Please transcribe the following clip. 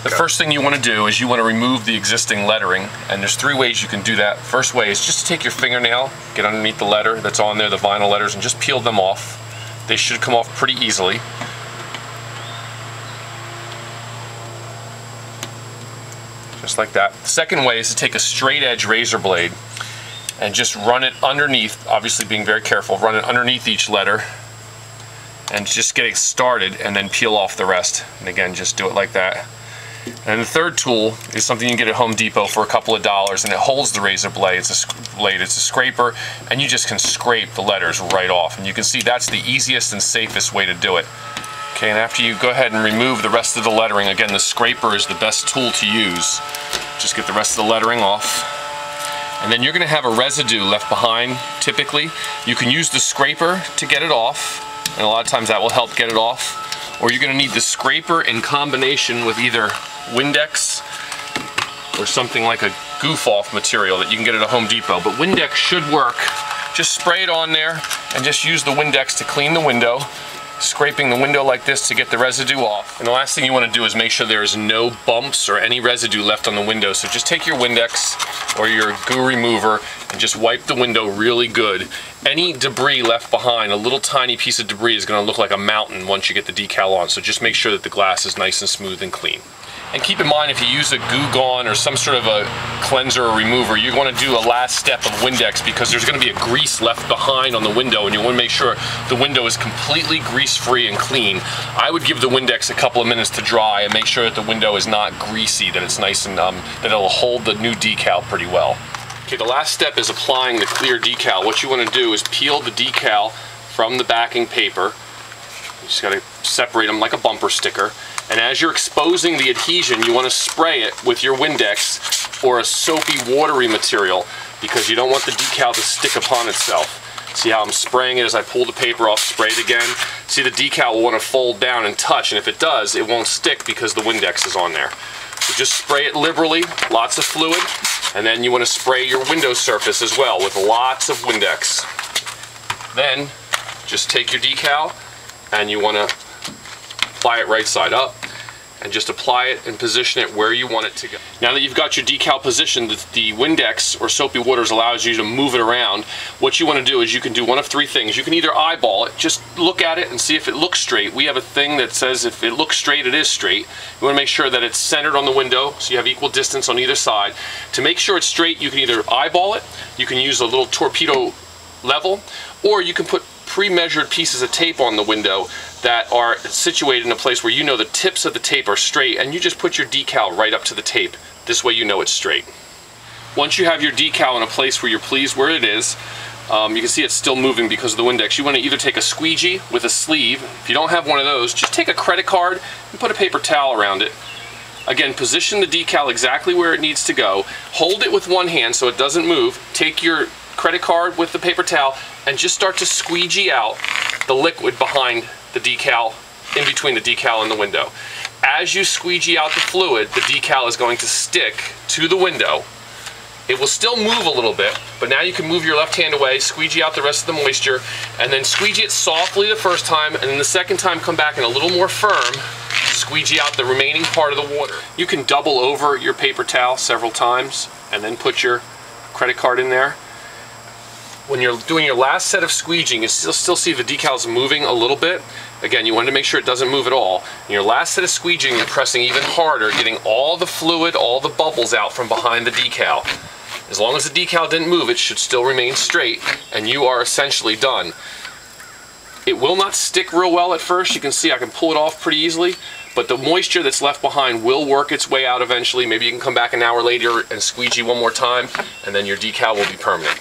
The first thing you want to do is you want to remove the existing lettering, and there's 3 ways you can do that. First way is just to take your fingernail, get underneath the letter that's on there, the vinyl letters, and just peel them off. They should come off pretty easily. Just like that. The second way is to take a straight edge razor blade and just run it underneath, obviously being very careful, run it underneath each letter and just get it started and then peel off the rest. And again, just do it like that. And the third tool is something you can get at Home Depot for a couple of dollars, and it holds the razor blade. It's a scraper, and you just can scrape the letters right off. And you can see that's the easiest and safest way to do it. Okay, and after you go ahead and remove the rest of the lettering, again, the scraper is the best tool to use. Just get the rest of the lettering off. And then you're going to have a residue left behind, typically. You can use the scraper to get it off, and a lot of times that will help get it off. Or you're going to need the scraper in combination with either Windex or something like a goof-off material that you can get at a Home Depot. But Windex should work. Just spray it on there and just use the Windex to clean the window, scraping the window like this to get the residue off. And the last thing you want to do is make sure there is no bumps or any residue left on the window. So just take your Windex or your goo remover and just wipe the window really good. Any debris left behind, a little tiny piece of debris, is going to look like a mountain once you get the decal on. So just make sure that the glass is nice and smooth and clean. And keep in mind, if you use a Goo Gone or some sort of a cleanser or remover, you want to do a last step of Windex, because there's going to be a grease left behind on the window, and you want to make sure the window is completely grease-free and clean. I would give the Windex a couple of minutes to dry and make sure that the window is not greasy, that it's nice and that it'll hold the new decal pretty well. Okay, the last step is applying the clear decal. What you want to do is peel the decal from the backing paper. You just got to separate them like a bumper sticker. And as you're exposing the adhesion, you want to spray it with your Windex or a soapy, watery material, because you don't want the decal to stick upon itself. See how I'm spraying it as I pull the paper off, spray it again? See, the decal will want to fold down and touch, and if it does, it won't stick because the Windex is on there. So just spray it liberally, lots of fluid, and then you want to spray your window surface as well with lots of Windex. Then, just take your decal, and you want to apply it right side up, and just apply it and position it where you want it to go. Now that you've got your decal positioned, the Windex or soapy waters allows you to move it around. What you want to do is you can do one of 3 things. You can either eyeball it, just look at it and see if it looks straight. We have a thing that says if it looks straight, it is straight. You want to make sure that it's centered on the window, so you have equal distance on either side. To make sure it's straight, you can either eyeball it, you can use a little torpedo level, or you can put pre-measured pieces of tape on the window that are situated in a place where you know the tips of the tape are straight, and you just put your decal right up to the tape. This way you know it's straight. Once you have your decal in a place where you're pleased where it is, you can see it's still moving because of the Windex. You want to either take a squeegee with a sleeve. If you don't have one of those, just take a credit card and put a paper towel around it. Again, position the decal exactly where it needs to go. Hold it with one hand so it doesn't move. Take your credit card with the paper towel and just start to squeegee out the liquid behind the decal, in between the decal and the window. As you squeegee out the fluid, the decal is going to stick to the window. It will still move a little bit, but now you can move your left hand away, squeegee out the rest of the moisture, and then squeegee it softly the first time, and then the second time come back and a little more firm, squeegee out the remaining part of the water. You can double over your paper towel several times and then put your credit card in there. When you're doing your last set of squeegeeing, you still see the decals moving a little bit. Again, you want to make sure it doesn't move at all. In your last set of squeegeeing, you're pressing even harder, getting all the fluid, all the bubbles out from behind the decal. As long as the decal didn't move, it should still remain straight, and you are essentially done. It will not stick real well at first. You can see I can pull it off pretty easily, but the moisture that's left behind will work its way out eventually. Maybe you can come back an hour later and squeegee one more time, and then your decal will be permanent.